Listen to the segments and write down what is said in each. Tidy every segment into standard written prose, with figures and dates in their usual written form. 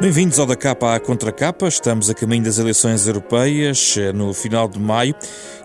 Bem-vindos ao Da Capa à Contracapa. Estamos a caminho das eleições europeias no final de maio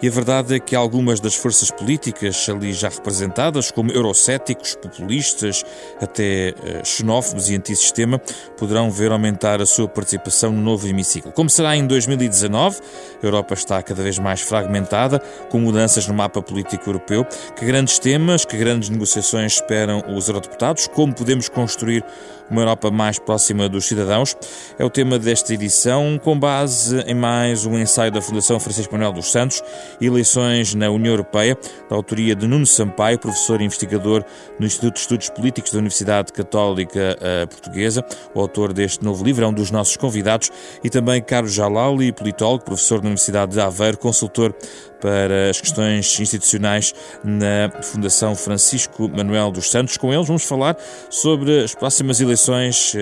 e a verdade é que algumas das forças políticas ali já representadas, como eurocéticos, populistas, até xenófobos e antissistema, poderão ver aumentar a sua participação no novo hemiciclo. Como será em 2019, a Europa está cada vez mais fragmentada, com mudanças no mapa político europeu. Que grandes temas, que grandes negociações esperam os eurodeputados? Como podemos construir uma Europa mais próxima dos cidadãos? É o tema desta edição, com base em mais um ensaio da Fundação Francisco Manuel dos Santos, Eleições na União Europeia, da autoria de Nuno Sampaio, professor e investigador no Instituto de Estudos Políticos da Universidade Católica Portuguesa. O autor deste novo livro é um dos nossos convidados, e também Carlos Jalali, politólogo, professor na Universidade de Aveiro, consultor para as questões institucionais na Fundação Francisco Manuel dos Santos. Com eles vamos falar sobre as próximas eleições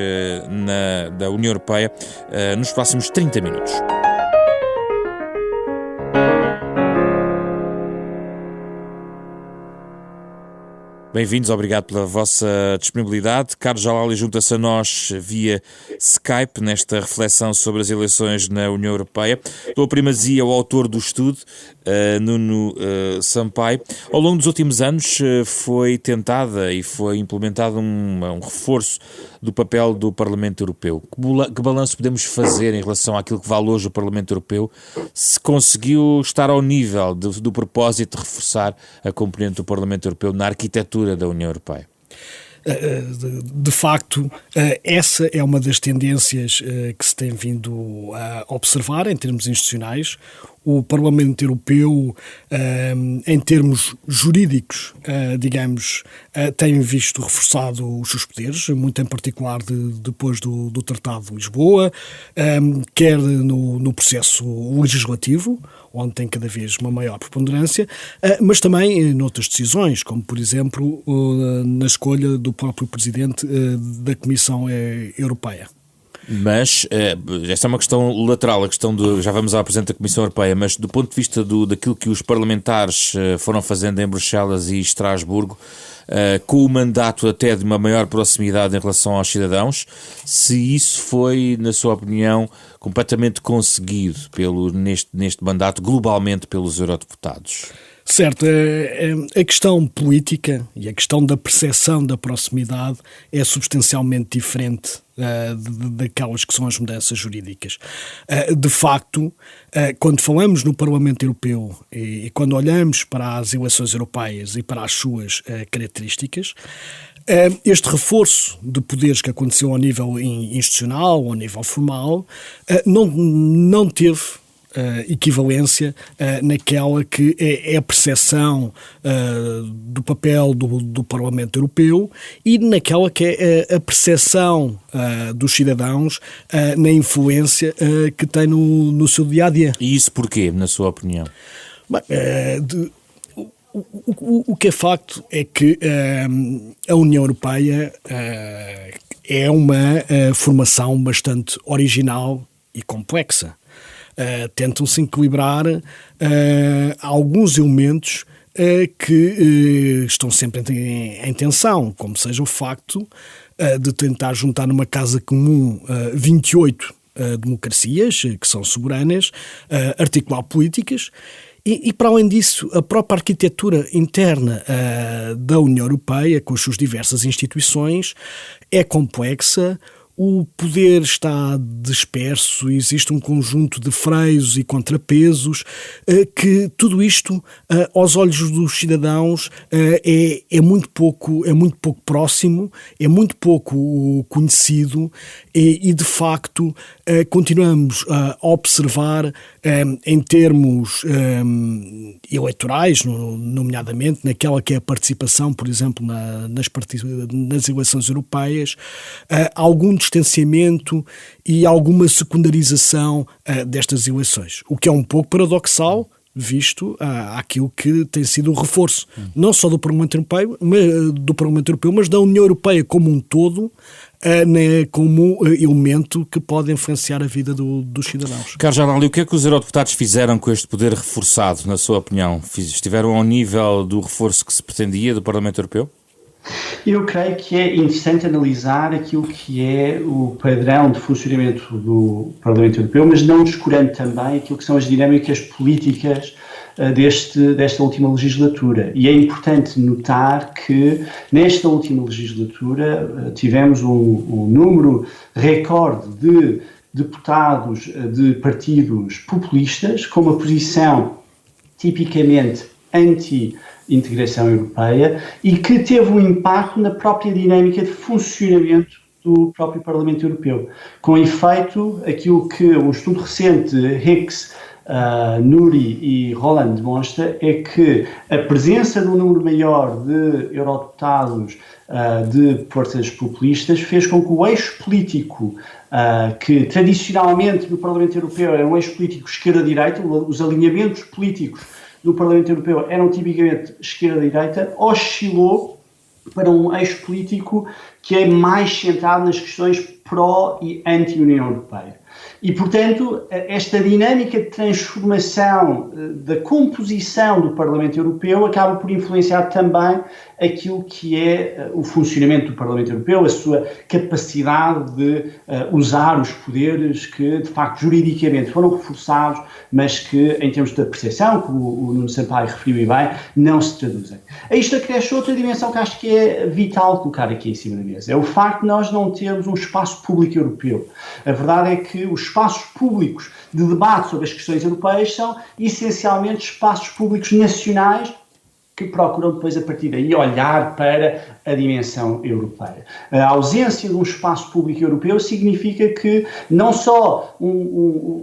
da União Europeia nos próximos 30 minutos. Bem-vindos, obrigado pela vossa disponibilidade. Carlos Jalali junta-se a nós via Skype nesta reflexão sobre as eleições na União Europeia. Dou a primazia ao autor do estudo, Nuno Sampaio. Ao longo dos últimos anos foi tentada e foi implementado um reforço do papel do Parlamento Europeu. Que balanço podemos fazer em relação àquilo que vale hoje o Parlamento Europeu? Se conseguiu estar ao nível do propósito de reforçar a componente do Parlamento Europeu na arquitetura da União Europeia? De facto, essa é uma das tendências que se tem vindo a observar em termos institucionais. O Parlamento Europeu, em termos jurídicos, tem visto reforçado os seus poderes, muito em particular depois do Tratado de Lisboa, quer no processo legislativo, onde tem cada vez uma maior preponderância, mas também noutras decisões, como, por exemplo, na escolha do próprio Presidente da Comissão Europeia. Mas esta é uma questão lateral, a questão já vamos à Presidente da Comissão Europeia, mas do ponto de vista daquilo que os parlamentares foram fazendo em Bruxelas e Estrasburgo, com o mandato até de uma maior proximidade em relação aos cidadãos, se isso foi, na sua opinião, completamente conseguido neste mandato, globalmente pelos eurodeputados? Certo, a questão política e a questão da percepção da proximidade é substancialmente diferente daquelas que são as mudanças jurídicas. De facto, quando falamos no Parlamento Europeu e quando olhamos para as eleições europeias e para as suas características, este reforço de poderes que aconteceu ao nível institucional, ao nível formal, não teve equivalência naquela que é a percepção do papel do Parlamento Europeu e naquela que é a percepção dos cidadãos na influência que tem no seu dia-a-dia. E isso porquê, na sua opinião? Bem, o que é facto é que a União Europeia é uma formação bastante original e complexa. Tentam-se equilibrar alguns elementos que estão sempre em tensão, como seja o facto de tentar juntar numa casa comum 28 democracias, que são soberanas, articular políticas, e para além disso, a própria arquitetura interna da União Europeia, com as suas diversas instituições, é complexa. O poder está disperso, existe um conjunto de freios e contrapesos, que tudo isto, aos olhos dos cidadãos, é muito pouco próximo, é muito pouco conhecido e de facto, continuamos a observar em termos eleitorais, nomeadamente naquela que é a participação, por exemplo, nas eleições europeias, algum distanciamento e alguma secundarização destas eleições, o que é um pouco paradoxal, visto aquilo que tem sido o reforço, não só do Parlamento Europeu, mas da União Europeia como um todo, como elemento que pode influenciar a vida dos cidadãos. Carlos Jalali, o que é que os eurodeputados fizeram com este poder reforçado, na sua opinião? Estiveram ao nível do reforço que se pretendia do Parlamento Europeu? Eu creio que é interessante analisar aquilo que é o padrão de funcionamento do Parlamento Europeu, mas não descurando também aquilo que são as dinâmicas políticas desta última legislatura. E é importante notar que nesta última legislatura tivemos um número recorde de deputados de partidos populistas com uma posição tipicamente anti-integração europeia e que teve um impacto na própria dinâmica de funcionamento do próprio Parlamento Europeu. Com efeito, aquilo que um estudo recente, Hicks, Nuri e Roland demonstra é que a presença de um número maior de eurodeputados de forças populistas fez com que o eixo político que tradicionalmente no Parlamento Europeu era um eixo político esquerda-direita, os alinhamentos políticos do Parlamento Europeu eram tipicamente esquerda-direita, oscilou para um eixo político que é mais centrado nas questões pró- e anti-União Europeia. E, portanto, esta dinâmica de transformação da composição do Parlamento Europeu acaba por influenciar também aquilo que é o funcionamento do Parlamento Europeu, a sua capacidade de usar os poderes que, de facto, juridicamente foram reforçados, mas que, em termos de percepção, como o Nuno Sampaio referiu e bem, não se traduzem. A isto acresce outra dimensão que acho que é vital colocar aqui em cima da mesa. É o facto de nós não termos um espaço público europeu. A verdade é que os espaços públicos de debate sobre as questões europeias são essencialmente espaços públicos nacionais que procuram depois a partir daí olhar para a dimensão europeia. A ausência de um espaço público europeu significa que não só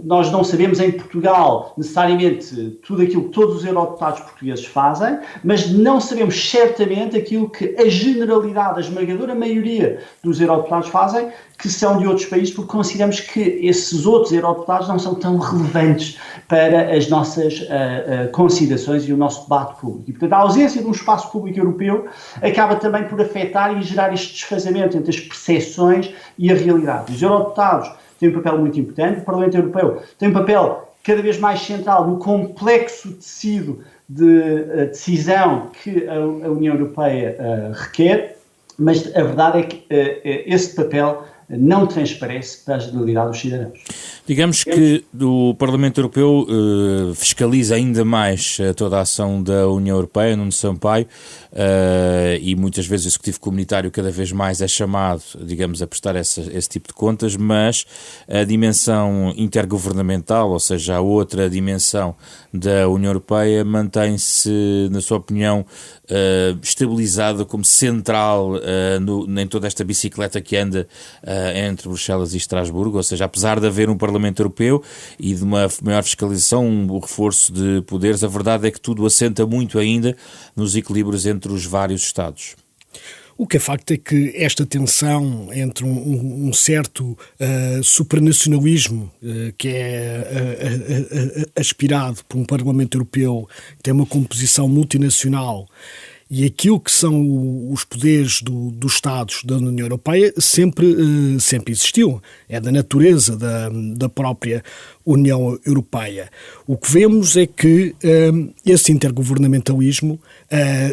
nós não sabemos em Portugal necessariamente tudo aquilo que todos os eurodeputados portugueses fazem, mas não sabemos certamente aquilo que a generalidade, a esmagadora maioria dos eurodeputados fazem, que são de outros países, porque consideramos que esses outros eurodeputados não são tão relevantes para as nossas considerações e o nosso debate público. E, portanto, a ausência de um espaço público europeu acaba também por afetar e gerar este desfazamento entre as percepções e a realidade. Os eurodeputados têm um papel muito importante, o Parlamento Europeu tem um papel cada vez mais central no complexo tecido de decisão que a União Europeia requer, mas a verdade é que esse papel não transparece para a generalidade dos cidadãos. Digamos que o Parlamento Europeu fiscaliza ainda mais toda a ação da União Europeia, Nuno Sampaio, e muitas vezes o Executivo Comunitário cada vez mais é chamado, digamos, a prestar esse tipo de contas, mas a dimensão intergovernamental, ou seja, a outra dimensão da União Europeia, mantém-se, na sua opinião, estabilizada como central em toda esta bicicleta que anda entre Bruxelas e Estrasburgo, ou seja, apesar de haver um Parlamento Europeu e de uma maior fiscalização, um reforço de poderes, a verdade é que tudo assenta muito ainda nos equilíbrios entre os vários Estados. O que é facto é que esta tensão entre um certo supranacionalismo que é aspirado por um Parlamento Europeu que tem uma composição multinacional e aquilo que são os poderes dos Estados da União Europeia sempre existiu. É da natureza da própria União Europeia. O que vemos é que esse intergovernamentalismo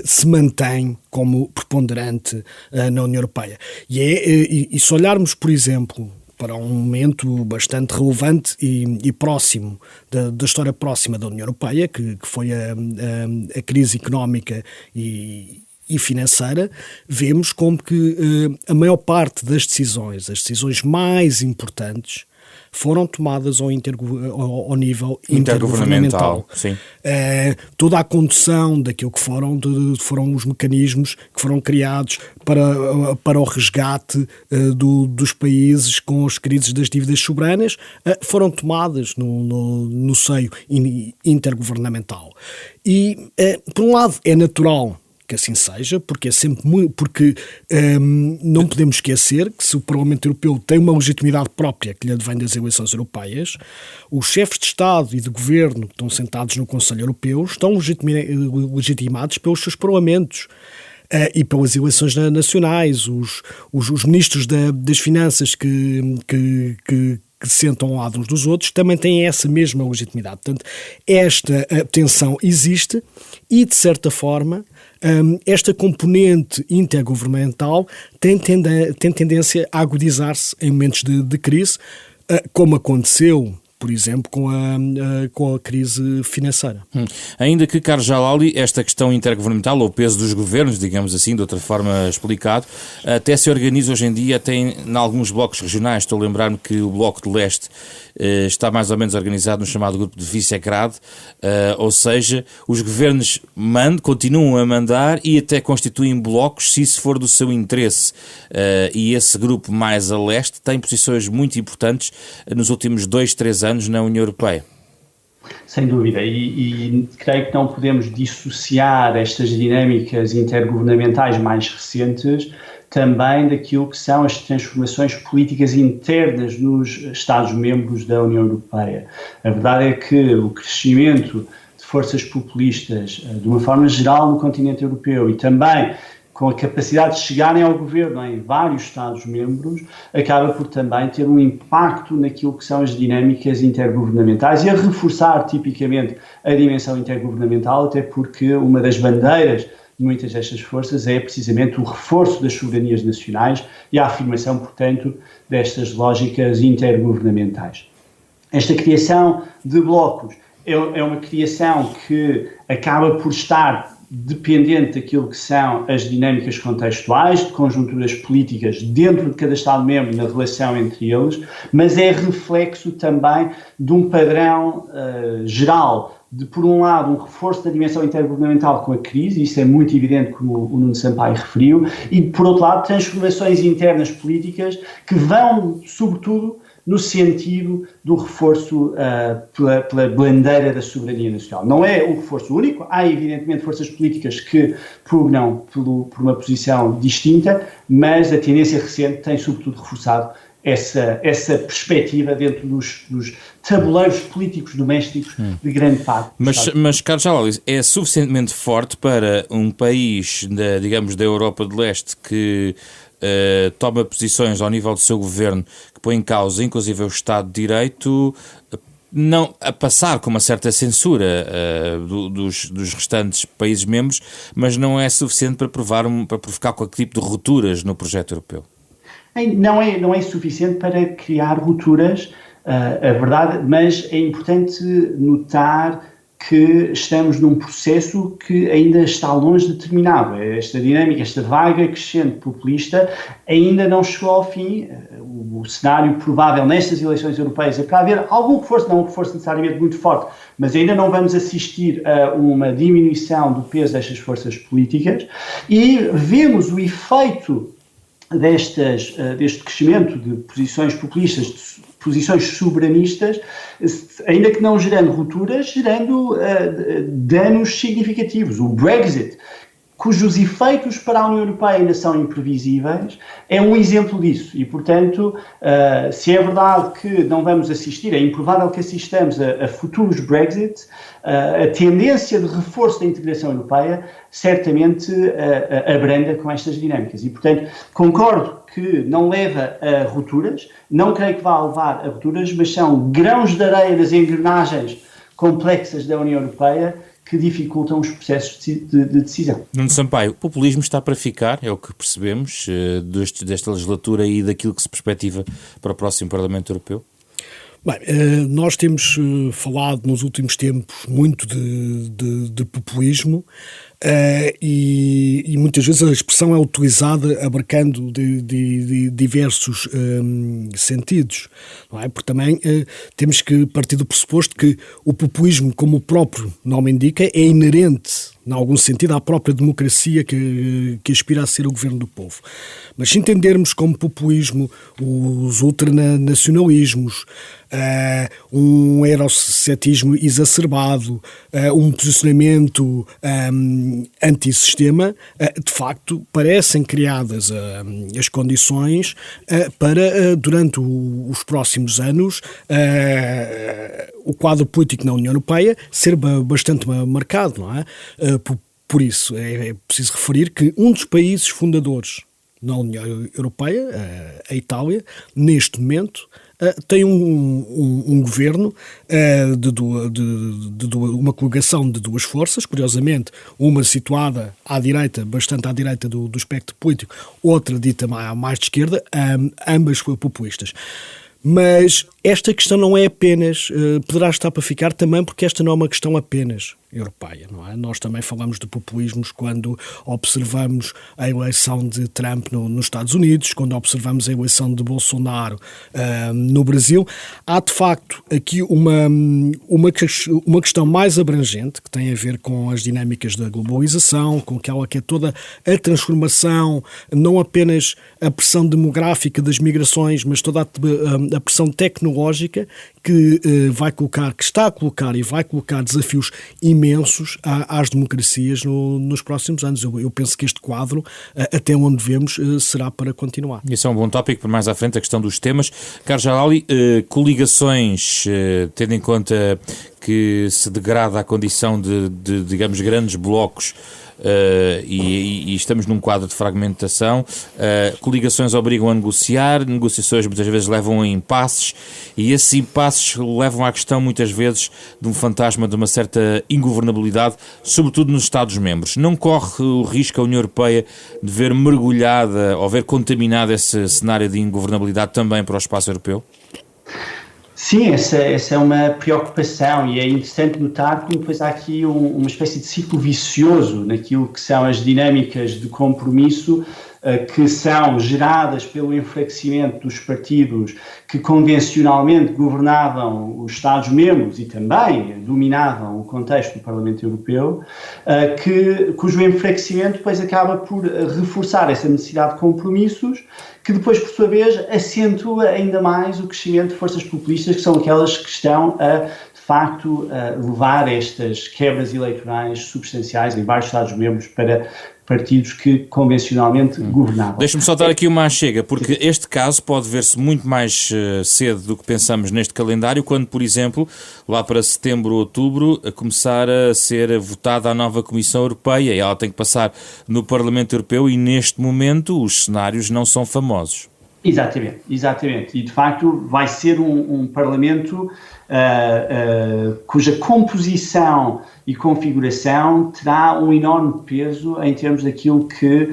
se mantém como preponderante na União Europeia. E se olharmos, por exemplo, para um momento bastante relevante e próximo da história próxima da União Europeia, que foi a crise económica e financeira, vemos como que a maior parte das decisões, as decisões mais importantes, foram tomadas ao nível intergovernamental. Sim. Toda a condução daquilo que foram os mecanismos que foram criados para o resgate dos países com as crises das dívidas soberanas foram tomadas no seio intergovernamental. E, por um lado, é natural que assim seja, porque não podemos esquecer que se o Parlamento Europeu tem uma legitimidade própria que lhe advém das eleições europeias, os chefes de Estado e de Governo que estão sentados no Conselho Europeu estão legitimados pelos seus parlamentos e pelas eleições nacionais. Os ministros das Finanças que sentam ao lado uns dos outros, também têm essa mesma legitimidade. Portanto, esta tensão existe e, de certa forma, esta componente intergovernamental tem tendência a agudizar-se em momentos de crise, como aconteceu, por exemplo, com a crise financeira. Ainda que, Carlos Jalali, esta questão intergovernamental, ou o peso dos governos, digamos assim, de outra forma explicado, até se organiza hoje em dia, tem em alguns blocos regionais. Estou a lembrar-me que o Bloco de Leste está mais ou menos organizado no chamado Grupo de Visegrad, ou seja, os governos continuam a mandar e até constituem blocos se isso for do seu interesse. E esse grupo mais a leste tem posições muito importantes nos últimos 2-3 anos na União Europeia. Sem dúvida, e creio que não podemos dissociar estas dinâmicas intergovernamentais mais recentes também daquilo que são as transformações políticas internas nos Estados-membros da União Europeia. A verdade é que o crescimento de forças populistas, de uma forma geral, no continente europeu e também com a capacidade de chegarem ao governo em vários Estados-membros, acaba por também ter um impacto naquilo que são as dinâmicas intergovernamentais e a reforçar tipicamente a dimensão intergovernamental, até porque uma das bandeiras de muitas destas forças é precisamente o reforço das soberanias nacionais e a afirmação, portanto, destas lógicas intergovernamentais. Esta criação de blocos é uma criação que acaba por estar dependente daquilo que são as dinâmicas contextuais, de conjunturas políticas dentro de cada Estado-membro e na relação entre eles, mas é reflexo também de um padrão geral de, por um lado, um reforço da dimensão intergovernamental com a crise, isso é muito evidente, como o Nuno Sampaio referiu, e, por outro lado, transformações internas políticas que vão, sobretudo, no sentido do reforço pela bandeira da soberania nacional. Não é o reforço único, há evidentemente forças políticas que pugnam por uma posição distinta, mas a tendência recente tem sobretudo reforçado essa perspectiva dentro dos tabuleiros políticos domésticos de grande parte. Mas Carlos Jalali, é suficientemente forte para um país, digamos, da Europa de Leste que toma posições ao nível do seu governo que põe em causa, inclusive, o Estado de Direito, não a passar com uma certa censura dos restantes países membros, mas não é suficiente para provocar qualquer tipo de rupturas no projeto europeu? Não é suficiente para criar rupturas, a verdade, mas é importante notar que estamos num processo que ainda está longe de terminado. Esta dinâmica, esta vaga crescente populista ainda não chegou ao fim. O cenário provável nestas eleições europeias é para haver algum reforço, não um reforço necessariamente muito forte, mas ainda não vamos assistir a uma diminuição do peso destas forças políticas e vemos o efeito deste crescimento de posições populistas, de posições soberanistas, ainda que não gerando rupturas, gerando danos significativos. O Brexit, cujos efeitos para a União Europeia ainda são imprevisíveis, é um exemplo disso. E, portanto, se é verdade que não vamos assistir, é improvável que assistamos a futuros Brexit, a tendência de reforço da integração europeia certamente abranda com estas dinâmicas. E, portanto, concordo que não leva a rupturas, não creio que vá levar a rupturas, mas são grãos de areia nas engrenagens complexas da União Europeia que dificultam os processos de decisão. Nuno Sampaio, o populismo está para ficar, é o que percebemos desta legislatura e daquilo que se perspectiva para o próximo Parlamento Europeu? Bem, nós temos falado nos últimos tempos muito de populismo e muitas vezes a expressão é utilizada abarcando de diversos sentidos, não é? Porque também temos que partir do pressuposto que o populismo, como o próprio nome indica, é inerente, em algum sentido, à própria democracia que aspira a ser o governo do povo. Mas se entendermos como populismo os ultranacionalismos, um euroscepticismo exacerbado, um posicionamento antissistema, de facto parecem criadas as condições para, durante os próximos anos, o quadro político na União Europeia ser bastante marcado, não é? Por isso, é preciso referir que um dos países fundadores na União Europeia, a Itália, neste momento, tem um governo de uma coligação de duas forças, curiosamente, uma situada à direita, bastante à direita do espectro político, outra dita mais de esquerda, ambas populistas. Mas esta questão não é apenas, poderá estar para ficar também porque esta não é uma questão apenas europeia, não é? Nós também falamos de populismos quando observamos a eleição de Trump nos Estados Unidos, quando observamos a eleição de Bolsonaro no Brasil. Há, de facto, aqui uma questão mais abrangente que tem a ver com as dinâmicas da globalização, com aquela que é toda a transformação, não apenas a pressão demográfica das migrações, mas toda a pressão tecnológica que está a colocar e vai colocar desafios imensos às democracias nos próximos anos. Eu penso que este quadro, até onde vemos, será para continuar. Isso é um bom tópico para mais à frente, a questão dos temas. Carlos Jalali, coligações, tendo em conta que se degrada a condição de digamos, grandes blocos, e estamos num quadro de fragmentação, coligações obrigam a negociar, negociações muitas vezes levam a impasses, e esses impasses levam à questão muitas vezes de um fantasma de uma certa ingovernabilidade, sobretudo nos Estados-membros. Não corre o risco a União Europeia de ver mergulhada ou ver contaminado esse cenário de ingovernabilidade também para o espaço europeu? Sim, essa é uma preocupação, e é interessante notar como depois há aqui uma espécie de ciclo vicioso naquilo que são as dinâmicas de compromisso que são geradas pelo enfraquecimento dos partidos que convencionalmente governavam os Estados-membros e também dominavam o contexto do Parlamento Europeu, cujo enfraquecimento depois acaba por reforçar essa necessidade de compromissos, que depois, por sua vez, acentua ainda mais o crescimento de forças populistas, que são aquelas que estão de facto, levar estas quebras eleitorais substanciais em vários Estados-membros para partidos que convencionalmente governavam. Deixa-me só dar aqui uma chega, porque este caso pode ver-se muito mais cedo do que pensamos neste calendário, quando, por exemplo, lá para setembro ou outubro, a começar a ser votada a nova Comissão Europeia, e ela tem que passar no Parlamento Europeu, e neste momento os cenários não são famosos. Exatamente. E, de facto, vai ser um Parlamento cuja composição e configuração terá um enorme peso em termos daquilo que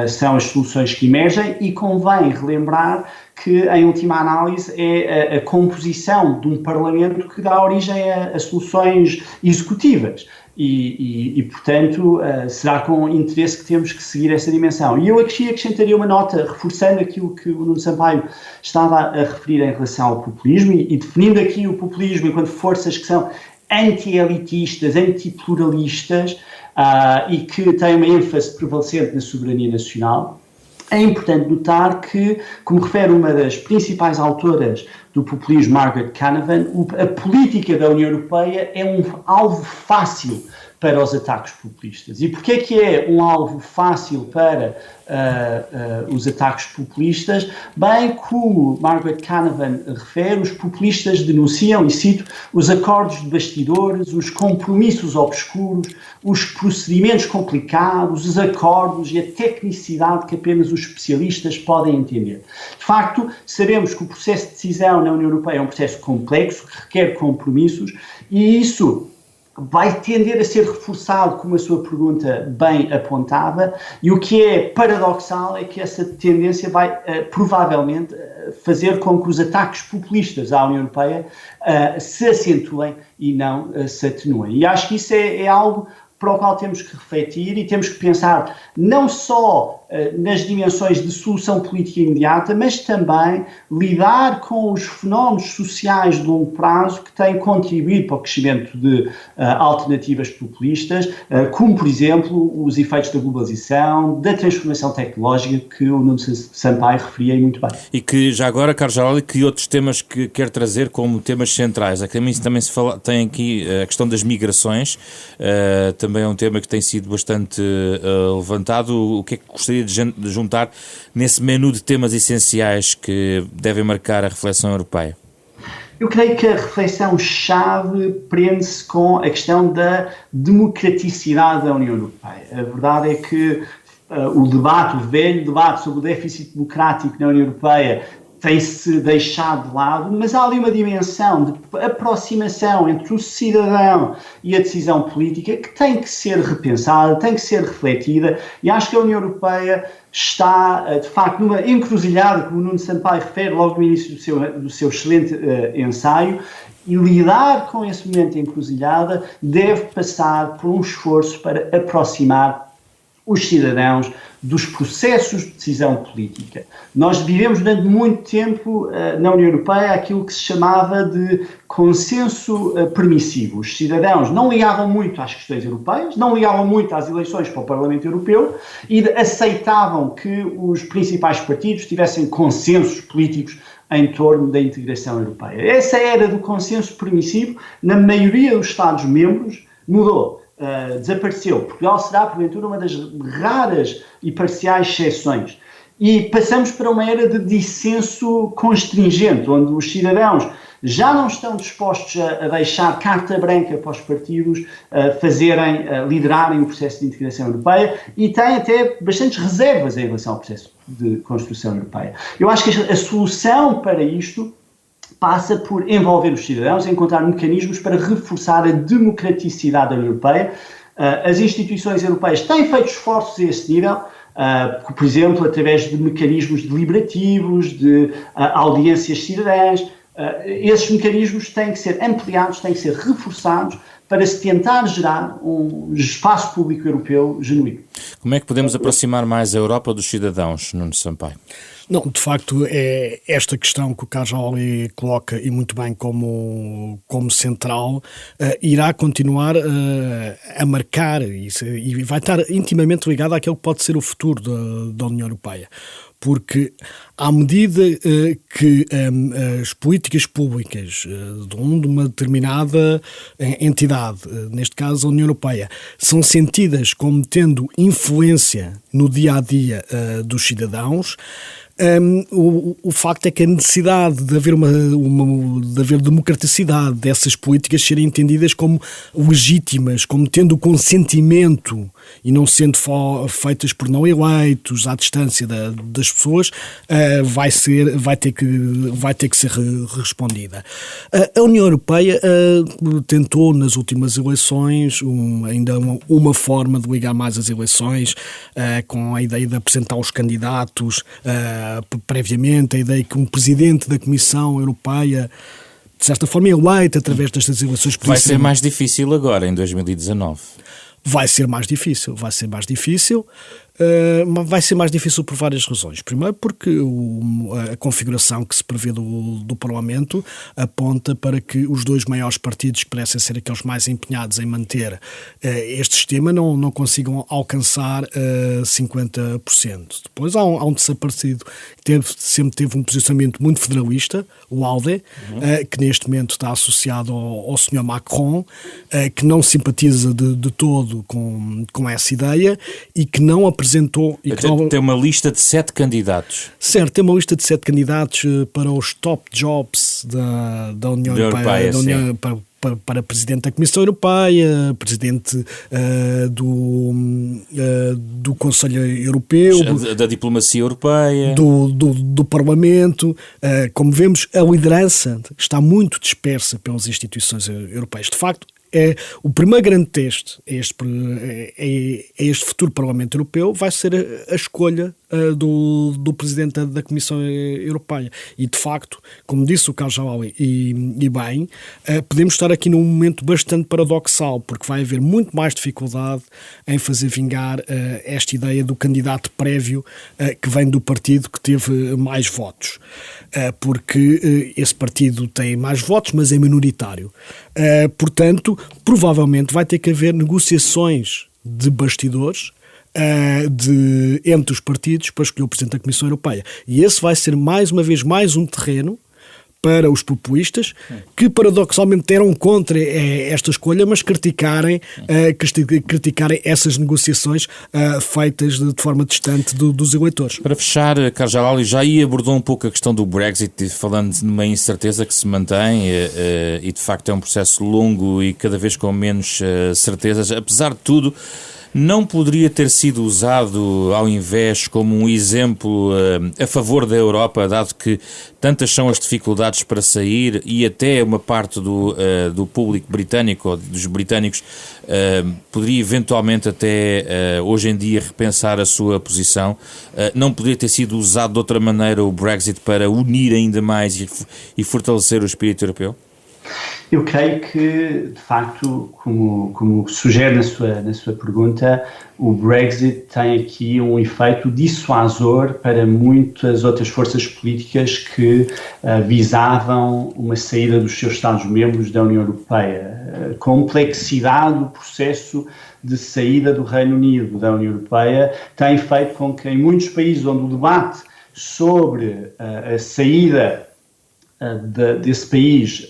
são as soluções que emergem, e convém relembrar que, em última análise, é a composição de um Parlamento que dá origem a soluções executivas. E, portanto, será com interesse que temos que seguir essa dimensão. E eu aqui acrescentaria uma nota, reforçando aquilo que o Nuno Sampaio estava a referir em relação ao populismo, e definindo aqui o populismo enquanto forças que são anti-elitistas, anti-pluralistas, e que têm uma ênfase prevalecente na soberania nacional. É importante notar que, como refere uma das principais autoras do populismo, Margaret Canavan, a política da União Europeia é um alvo fácil para os ataques populistas. E porquê que é um alvo fácil para os ataques populistas? Bem, como Margaret Canavan refere, os populistas denunciam, e cito, os acordos de bastidores, os compromissos obscuros, os procedimentos complicados, os acordos e a tecnicidade que apenas os especialistas podem entender. De facto, sabemos que o processo de decisão na União Europeia é um processo complexo, que requer compromissos, e isso vai tender a ser reforçado, como a sua pergunta bem apontava, e o que é paradoxal é que essa tendência vai provavelmente fazer com que os ataques populistas à União Europeia se acentuem e não se atenuem. E acho que isso é algo para o qual temos que refletir e temos que pensar não só nas dimensões de solução política imediata, mas também lidar com os fenómenos sociais de longo prazo que têm contribuído para o crescimento de alternativas populistas, como, por exemplo, os efeitos da globalização, da transformação tecnológica que o Nuno Sampaio referia muito bem. E que, já agora, Carlos Jalali, que outros temas que quer trazer como temas centrais? Aqui também se fala, tem aqui a questão das migrações, também é um tema que tem sido bastante levantado. O que é que gostaria de juntar nesse menu de temas essenciais que devem marcar a reflexão europeia? Eu creio que a reflexão-chave prende-se com a questão da democraticidade da União Europeia. A verdade é que o velho debate sobre o déficit democrático na União Europeia tem-se deixado de lado, mas há ali uma dimensão de aproximação entre o cidadão e a decisão política que tem que ser repensada, tem que ser refletida, e acho que a União Europeia está, de facto, numa encruzilhada, como o Nuno Sampaio refere logo no início do seu excelente ensaio, e lidar com esse momento de encruzilhada deve passar por um esforço para aproximar os cidadãos dos processos de decisão política. Nós vivemos durante muito tempo na União Europeia aquilo que se chamava de consenso permissivo. Os cidadãos não ligavam muito às questões europeias, não ligavam muito às eleições para o Parlamento Europeu e aceitavam que os principais partidos tivessem consensos políticos em torno da integração europeia. Essa era do consenso permissivo, na maioria dos Estados-membros, mudou. Desapareceu. Portugal será, porventura, uma das raras e parciais exceções. E passamos para uma era de dissenso constringente, onde os cidadãos já não estão dispostos a deixar carta branca para os partidos liderarem o processo de integração europeia e têm até bastantes reservas em relação ao processo de construção europeia. Eu acho que a solução para isto passa por envolver os cidadãos, encontrar mecanismos para reforçar a democraticidade da União Europeia. As instituições europeias têm feito esforços a esse nível, por exemplo, através de mecanismos deliberativos, de audiências cidadãs. Esses mecanismos têm que ser ampliados, têm que ser reforçados para se tentar gerar um espaço público europeu genuíno. Como é que podemos aproximar mais a Europa dos cidadãos, Nuno Sampaio? Não, de facto, é esta questão que o Carlos Joly coloca, e muito bem, como central, irá continuar a marcar e vai estar intimamente ligada àquilo que pode ser o futuro da União Europeia. Porque, à medida que as políticas públicas de uma determinada entidade, neste caso a União Europeia, são sentidas como tendo influência no dia-a-dia dos cidadãos, o facto é que a necessidade de haver de haver democraticidade dessas políticas serem entendidas como legítimas, como tendo o consentimento e não sendo feitas por não eleitos à distância das pessoas, vai ter que ser respondida. A União Europeia tentou nas últimas eleições ainda uma forma de ligar mais as eleições, com a ideia de apresentar os candidatos previamente, a ideia que um presidente da Comissão Europeia, de certa forma, eleito através destas eleições... Vai ser mais difícil agora, em 2019. Vai ser mais difícil. Vai ser mais difícil por várias razões. Primeiro porque a configuração que se prevê do Parlamento aponta para que os dois maiores partidos, que parecem ser aqueles mais empenhados em manter este sistema, não consigam alcançar 50%. Depois há um terceiro partido que sempre teve um posicionamento muito federalista, o ALDE, que neste momento está associado ao Sr. Macron, que não simpatiza de todo com essa ideia e que não apresentou... Tem uma lista de 7 candidatos. Certo, tem uma lista de 7 candidatos para os top jobs da União Europeia, para Presidente da Comissão Europeia, Presidente do Conselho Europeu, da Diplomacia Europeia, do Parlamento. Como vemos, a liderança está muito dispersa pelas instituições europeias. De facto, o primeiro grande teste a este futuro Parlamento Europeu vai ser a escolha do Presidente da Comissão Europeia. E, de facto, como disse o Carlos Joly, e bem, podemos estar aqui num momento bastante paradoxal, porque vai haver muito mais dificuldade em fazer vingar esta ideia do candidato prévio que vem do partido que teve mais votos. Porque esse partido tem mais votos, mas é minoritário. Portanto, provavelmente vai ter que haver negociações de bastidores entre os partidos para escolher o Presidente da Comissão Europeia. E esse vai ser, mais uma vez, mais um terreno para os populistas, que paradoxalmente deram contra esta escolha, mas criticarem essas negociações feitas de forma distante dos eleitores. Para fechar, Carlos Joly já aí abordou um pouco a questão do Brexit, falando de uma incerteza que se mantém e de facto é um processo longo e cada vez com menos certezas. Apesar de tudo, não poderia ter sido usado ao invés como um exemplo a favor da Europa, dado que tantas são as dificuldades para sair e até uma parte do público britânico, ou dos britânicos, poderia eventualmente até hoje em dia repensar a sua posição? Não poderia ter sido usado de outra maneira o Brexit para unir ainda mais e fortalecer o espírito europeu? Eu creio que, de facto, como sugere na sua pergunta, o Brexit tem aqui um efeito dissuasor para muitas outras forças políticas que visavam uma saída dos seus Estados-membros da União Europeia. A complexidade do processo de saída do Reino Unido da União Europeia tem feito com que, em muitos países onde o debate sobre a saída desse país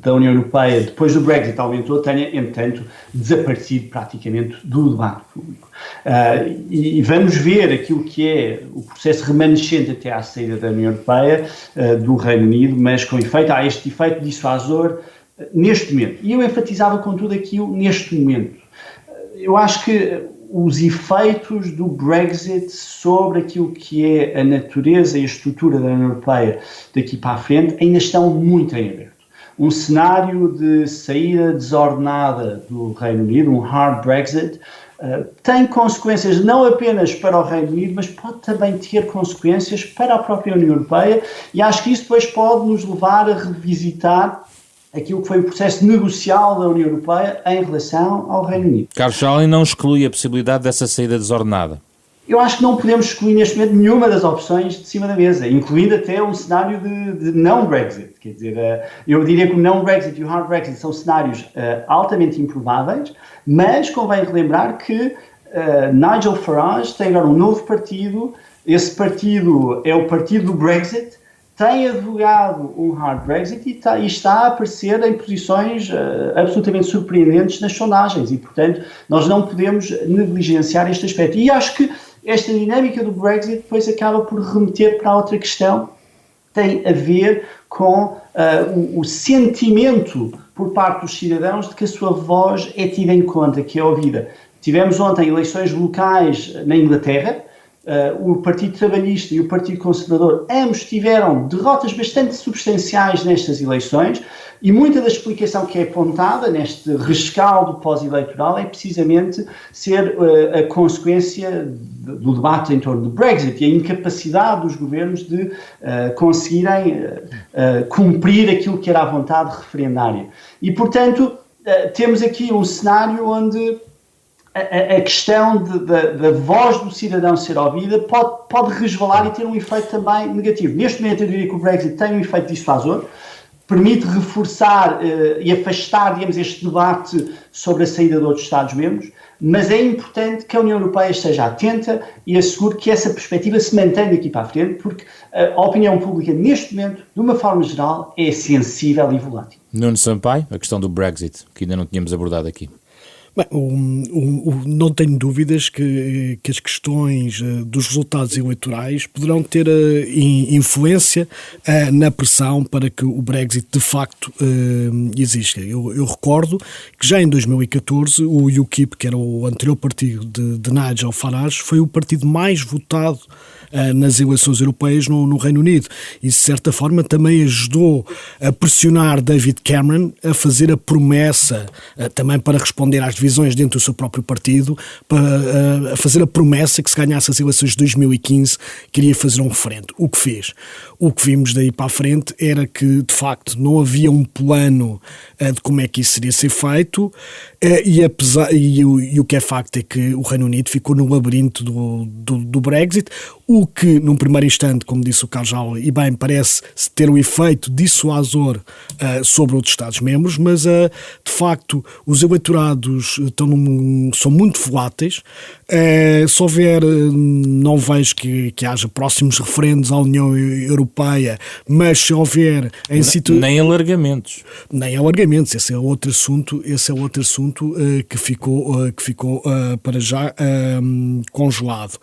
da União Europeia, depois do Brexit aumentou, tenha, entretanto, desaparecido praticamente do debate público. E vamos ver aquilo que é o processo remanescente até à saída da União Europeia, do Reino Unido, mas com efeito, há este efeito dissuasor neste momento. E eu enfatizava, contudo, aquilo neste momento. Eu acho que os efeitos do Brexit sobre aquilo que é a natureza e a estrutura da União Europeia daqui para a frente ainda estão muito em aberto. Um cenário de saída desordenada do Reino Unido, um hard Brexit, tem consequências não apenas para o Reino Unido, mas pode também ter consequências para a própria União Europeia, e acho que isso depois pode nos levar a revisitar aquilo que foi o processo negocial da União Europeia em relação ao Reino Unido. Carlos Schalin não exclui a possibilidade dessa saída desordenada? Eu acho que não podemos excluir neste momento nenhuma das opções de cima da mesa, incluindo até um cenário de não Brexit. Quer dizer, eu diria que o não Brexit e o hard Brexit são cenários altamente improváveis, mas convém relembrar que Nigel Farage tem agora um novo partido, esse partido é o partido do Brexit, tem advogado um hard Brexit e está a aparecer em posições absolutamente surpreendentes nas sondagens e, portanto, nós não podemos negligenciar este aspecto. E acho que esta dinâmica do Brexit depois acaba por remeter para outra questão, tem a ver com o sentimento por parte dos cidadãos de que a sua voz é tida em conta, que é ouvida. Tivemos ontem eleições locais na Inglaterra. O Partido Trabalhista e o Partido Conservador, ambos tiveram derrotas bastante substanciais nestas eleições e muita da explicação que é apontada neste rescaldo pós-eleitoral é precisamente ser a consequência do debate em torno do Brexit e a incapacidade dos governos de conseguirem cumprir aquilo que era a vontade referendária. E, portanto, temos aqui um cenário onde a questão da voz do cidadão ser ouvida pode resvalar e ter um efeito também negativo. Neste momento eu diria que o Brexit tem um efeito dissuasor, permite reforçar e afastar, digamos, este debate sobre a saída de outros Estados-membros, mas é importante que a União Europeia esteja atenta e assegure que essa perspectiva se mantenha daqui para a frente, porque a opinião pública neste momento, de uma forma geral, é sensível e volátil. Nuno Sampaio, a questão do Brexit, que ainda não tínhamos abordado aqui. Bem, não tenho dúvidas que as questões dos resultados eleitorais poderão ter influência na pressão para que o Brexit de facto exista. Eu recordo que já em 2014 o UKIP, que era o anterior partido de Nigel Farage, foi o partido mais votado nas eleições europeias no Reino Unido e, de certa forma, também ajudou a pressionar David Cameron a fazer a promessa, também para responder às divisões dentro do seu próprio partido, para fazer a promessa que, se ganhasse as eleições de 2015, queria fazer um referendo. O que fez? O que vimos daí para a frente era que, de facto, não havia um plano de como é que isso seria ser feito e o que é facto é que o Reino Unido ficou no labirinto do Brexit, o que, num primeiro instante, como disse o Carlos Schalin, e bem, parece ter um efeito dissuasor sobre outros Estados-membros, mas, de facto, os eleitorados são muito voláteis. Se houver, não vejo que haja próximos referendos à União Europeia, mas se houver... Nem alargamentos. Nem alargamentos, esse é outro assunto assunto que ficou para já congelado.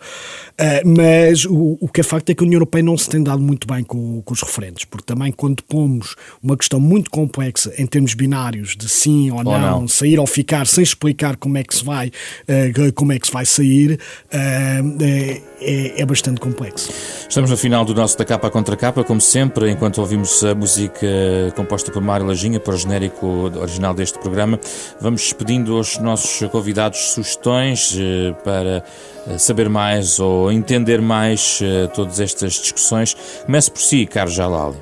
Mas o que é facto é que a União Europeia não se tem dado muito bem com os referendos, porque também quando pomos uma questão muito complexa em termos binários de sim ou não, sair ou ficar, sem explicar como é que se vai sair, é bastante complexo. Estamos no final do nosso Da Capa à Contra Capa, como sempre, enquanto ouvimos a música composta por Mário Lajinha, para o genérico original deste programa, vamos pedindo aos nossos convidados sugestões para saber mais ou entender mais todas estas discussões. Comece por si, Carlos Jalali.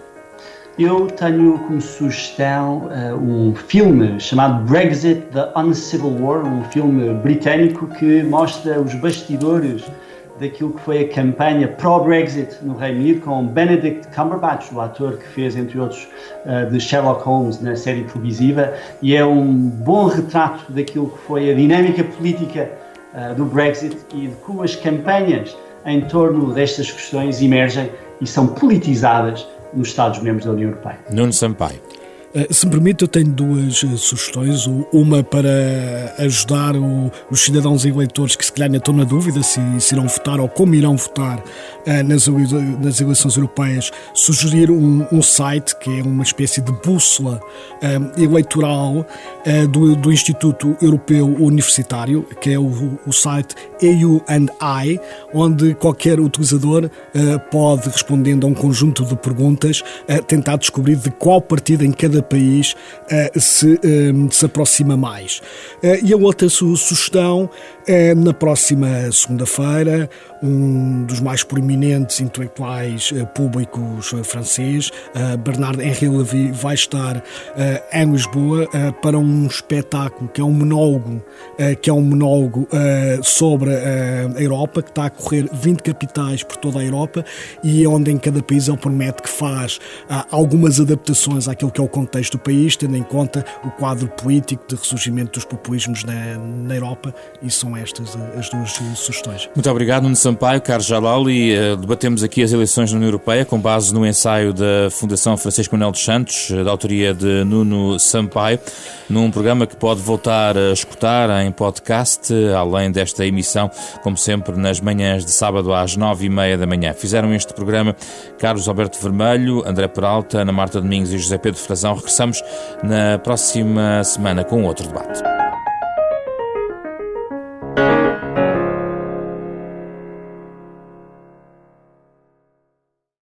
Eu tenho como sugestão um filme chamado Brexit, The Uncivil War, um filme britânico que mostra os bastidores daquilo que foi a campanha pró-Brexit no Reino Unido, com Benedict Cumberbatch, o ator que fez, entre outros, de Sherlock Holmes na série televisiva, e é um bom retrato daquilo que foi a dinâmica política do Brexit e de como as campanhas em torno destas questões emergem e são politizadas nos Estados-membros da União Europeia. Nuno Sampaio. Se me permite, eu tenho duas sugestões. Uma para ajudar os cidadãos e eleitores que se calhar ainda estão na dúvida se irão votar ou como irão votar nas eleições europeias. Sugerir um site que é uma espécie de bússola eleitoral do Instituto Europeu Universitário, que é o site EU&I, onde qualquer utilizador pode, respondendo a um conjunto de perguntas, tentar descobrir de qual partido em cada país se aproxima mais. E a outra sugestão é, na próxima segunda-feira, um dos mais proeminentes intelectuais públicos francês, Bernard-Henri Lévy, vai estar em Lisboa para um espetáculo que é um monólogo sobre a Europa, que está a correr 20 capitais por toda a Europa, e onde em cada país ele promete que faz algumas adaptações àquilo que é o contexto do país, tendo em conta o quadro político de ressurgimento dos populismos na Europa, e são estas as duas sugestões. Muito obrigado, Nuno Sampaio. Carlos Jalali. Debatemos aqui as eleições na União Europeia com base no ensaio da Fundação Francisco Manuel dos Santos, da autoria de Nuno Sampaio, num programa que pode voltar a escutar em podcast, além desta emissão, como sempre, nas manhãs de sábado às 9h30 da manhã. Fizeram este programa Carlos Alberto Vermelho, André Peralta, Ana Marta Domingos e José Pedro Frazão. Regressamos na próxima semana com outro debate.